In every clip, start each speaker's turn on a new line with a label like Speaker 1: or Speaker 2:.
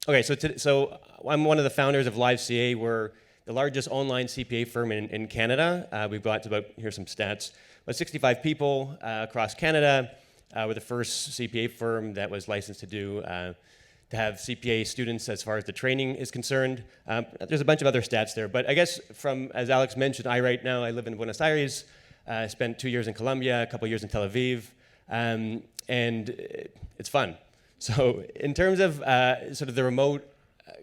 Speaker 1: Okay, so I'm one of the founders of LiveCA. We're the largest online CPA firm in Canada. We've got about, here's some stats, about 65 people across Canada. We're the first CPA firm that was licensed to have CPA students as far as the training is concerned. There's a bunch of other stats there, but I guess as Alex mentioned, I live in Buenos Aires. I spent 2 years in Colombia, a couple years in Tel Aviv, and it's fun. So in terms of sort of the remote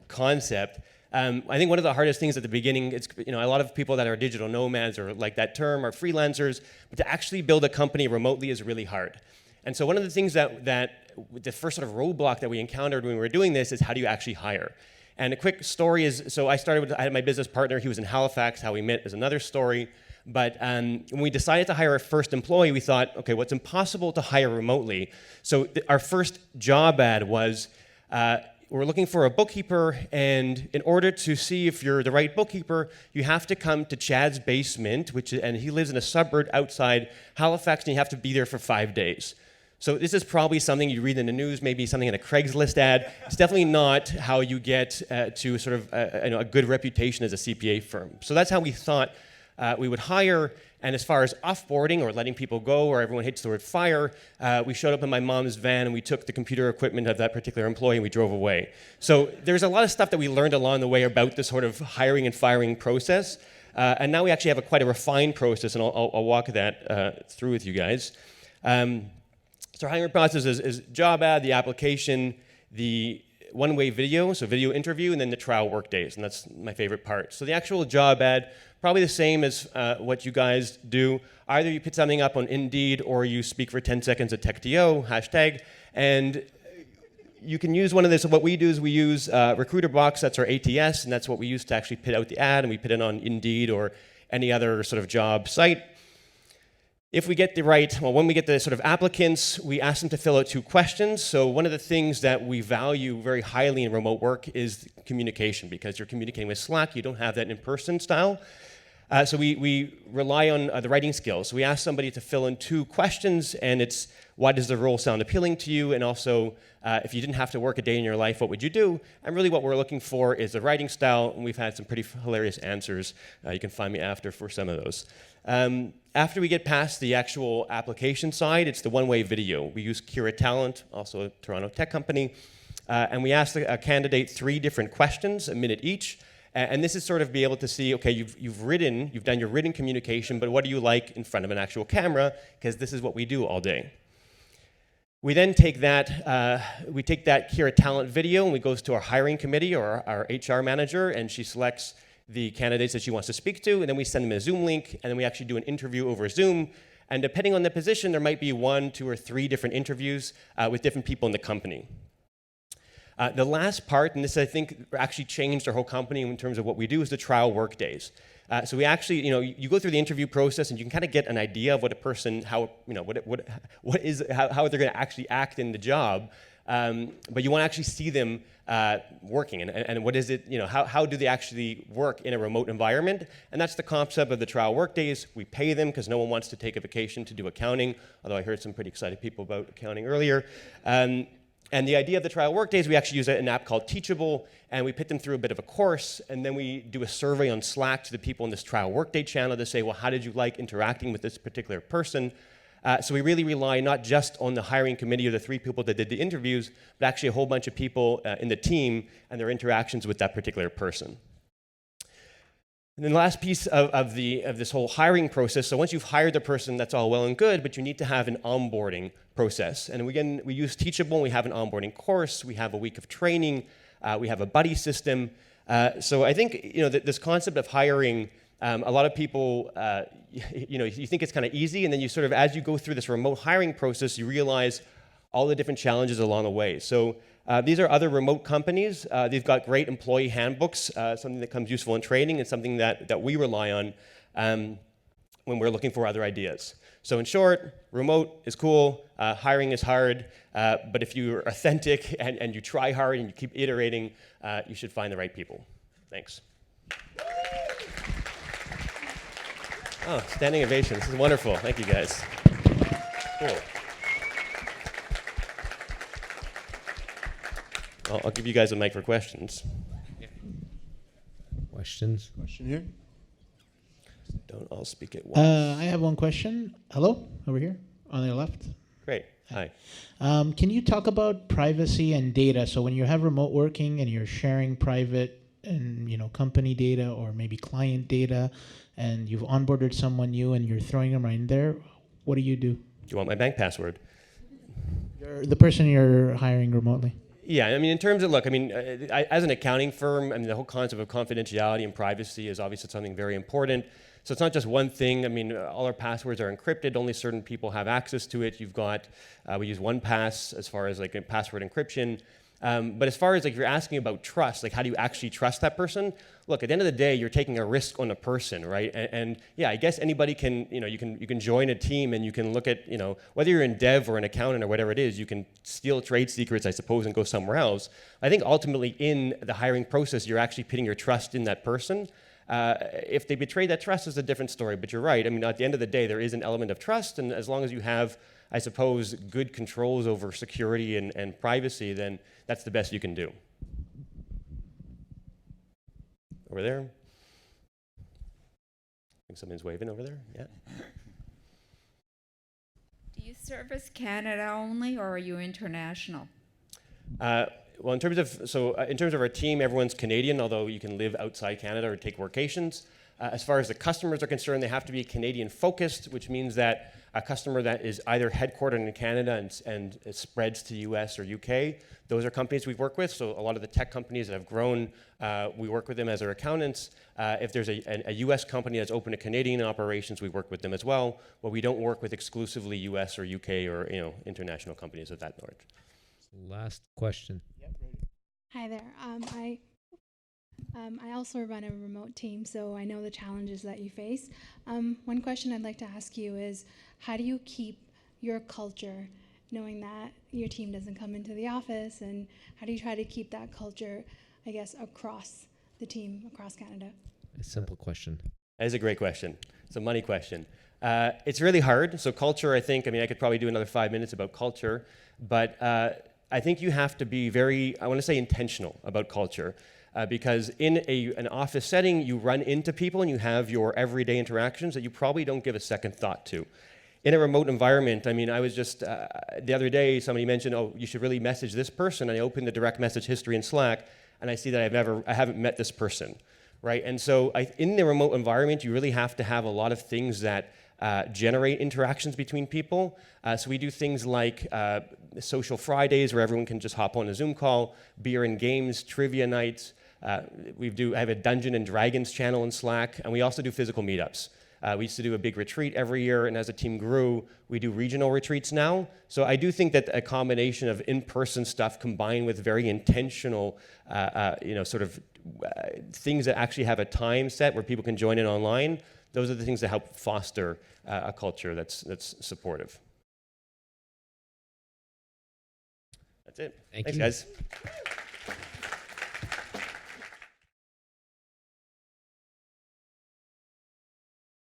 Speaker 1: concept, I think one of the hardest things at the beginning, it's, a lot of people that are digital nomads or like that term are freelancers, but to actually build a company remotely is really hard. And so one of the things that the first sort of roadblock that we encountered when we were doing this is how do you actually hire? And a quick story is, so I had my business partner, he was in Halifax, how we met is another story. But when we decided to hire our first employee, we thought, okay, what's impossible to hire remotely? So our first job ad was, we're looking for a bookkeeper, and in order to see if you're the right bookkeeper, you have to come to Chad's basement, and he lives in a suburb outside Halifax, and you have to be there for 5 days. So this is probably something you read in the news, maybe something in a Craigslist ad. It's definitely not how you get to sort of a good reputation as a CPA firm. So that's how we thought we would hire. And as far as offboarding or letting people go, or everyone hates the word fire, we showed up in my mom's van and we took the computer equipment of that particular employee and we drove away. So there's a lot of stuff that we learned along the way about this sort of hiring and firing process. And now we actually have quite a refined process, and I'll walk that through with you guys. So our hiring process is job ad, the application, the one-way video, so video interview, and then the trial work days, and that's my favorite part. So the actual job ad, probably the same as what you guys do. Either you put something up on Indeed or you speak for 10 seconds at TechTO, hashtag, and you can use one of this. So what we do is we use Recruiter Box, that's our ATS, and that's what we use to actually put out the ad, and we put it on Indeed or any other sort of job site. If we get when we get the sort of applicants, we ask them to fill out 2 questions. So one of the things that we value very highly in remote work is communication, because you're communicating with Slack, you don't have that in-person style. So we rely on the writing skills. So we ask somebody to fill in 2 questions, and it's, why does the role sound appealing to you? And also, if you didn't have to work a day in your life, what would you do? And really what we're looking for is the writing style, and we've had some pretty hilarious answers. You can find me after for some of those. After we get past the actual application side, it's the one-way video. We use Curated, also a Toronto tech company, and we ask a candidate 3 different questions, a minute each. And this is sort of be able to see, okay, you've done your written communication, but what do you like in front of an actual camera? Because this is what we do all day. We then take that Kira Talent video, and we goes to our hiring committee or our HR manager, and she selects the candidates that she wants to speak to, and then we send them a Zoom link, and then we actually do an interview over Zoom. And depending on the position, there might be 1, 2, or 3 different interviews with different people in the company. The last part, and this I think actually changed our whole company in terms of what we do, is the trial work days. So we actually, you go through the interview process and you can kind of get an idea of what a person, how they're going to actually act in the job, but you want to actually see them working, and what is it, how do they actually work in a remote environment? And that's the concept of the trial work days. We pay them because no one wants to take a vacation to do accounting, although I heard some pretty excited people about accounting earlier. And the idea of the trial work days, we actually use an app called Teachable, and we put them through a bit of a course, and then we do a survey on Slack to the people in this trial workday channel to say, well, how did you like interacting with this particular person? So we really rely not just on the hiring committee or the 3 people that did the interviews, but actually a whole bunch of people in the team and their interactions with that particular person. And then the last piece of this whole hiring process, so once you've hired the person, that's all well and good, but you need to have an onboarding process. And again, we use Teachable, we have an onboarding course, we have a week of training, we have a buddy system. So I think this concept of hiring, a lot of people, you think it's kind of easy, and then you sort of, as you go through this remote hiring process, you realize all the different challenges along the way. So these are other remote companies. They've got great employee handbooks, something that comes useful in training, and something that we rely on when we're looking for other ideas. So in short, remote is cool, hiring is hard, but if you're authentic and you try hard and you keep iterating, you should find the right people. Thanks. Oh, standing ovation. This is wonderful. Thank you, guys. Cool. I'll give you guys a mic for questions.
Speaker 2: Questions?
Speaker 3: Question here.
Speaker 1: Don't all speak at once.
Speaker 4: I have one question. Hello, over here on your left.
Speaker 1: Great. Hi.
Speaker 4: Can you talk about privacy and data? So when you have remote working and you're sharing private and company data or maybe client data, and you've onboarded someone new and you're throwing them right in there, what do you do?
Speaker 1: Do you want my bank password?
Speaker 4: The person you're hiring remotely.
Speaker 1: Yeah, I mean, in terms of, look, I mean, as an accounting firm, I mean, the whole concept of confidentiality and privacy is obviously something very important. So it's not just one thing. I mean, all our passwords are encrypted. Only certain people have access to it. You've got, we use 1Pass as far as like password encryption. But as far as like you're asking about trust, like how do you actually trust that person? Look, at the end of the day, you're taking a risk on a person, right? And yeah, I guess anybody can, you can join a team and you can look at, whether you're in dev or an accountant or whatever it is, you can steal trade secrets, I suppose, and go somewhere else. I think ultimately in the hiring process, you're actually putting your trust in that person. If they betray that trust is a different story, but you're right. I mean, at the end of the day, there is an element of trust, and as long as you have, I suppose, good controls over security and privacy, then that's the best you can do. Over there. I think someone's waving over there. Yeah.
Speaker 5: Do you service Canada only, or are you international?
Speaker 1: Well, in terms of our team, everyone's Canadian, although you can live outside Canada or take workations. As far as the customers are concerned, they have to be Canadian focused, which means that a customer that is either headquartered in Canada and it spreads to US or UK, those are companies we work with. So a lot of the tech companies that have grown, we work with them as our accountants. If there's a US company that's open to Canadian operations, we work with them as well. But we don't work with exclusively US or UK or international companies of that sort.
Speaker 2: Last question.
Speaker 6: Hi there. I also run a remote team, so I know the challenges that you face. One question I'd like to ask you is, how do you keep your culture, knowing that your team doesn't come into the office, and how do you try to keep that culture, I guess, across the team, across Canada?
Speaker 2: A simple question.
Speaker 1: That is a great question. It's a money question. It's really hard. So culture, I could probably do another 5 minutes about culture, but I think you have to be very, I want to say intentional about culture. Because in an office setting, you run into people and you have your everyday interactions that you probably don't give a second thought to. In a remote environment, I mean, I was just, the other day, somebody mentioned, oh, you should really message this person. And I opened the direct message history in Slack, and I see that I haven't met this person, right? And so in the remote environment, you really have to have a lot of things that generate interactions between people. So we do things like social Fridays where everyone can just hop on a Zoom call, beer and games, trivia nights. I have a Dungeons and Dragons channel in Slack, and we also do physical meetups. We used to do a big retreat every year, and as the team grew, we do regional retreats now. So I do think that a combination of in-person stuff combined with very intentional, things that actually have a time set where people can join in online, those are the things that help foster a culture that's supportive. That's it.
Speaker 2: Thank
Speaker 1: Thanks,
Speaker 2: you.
Speaker 1: guys.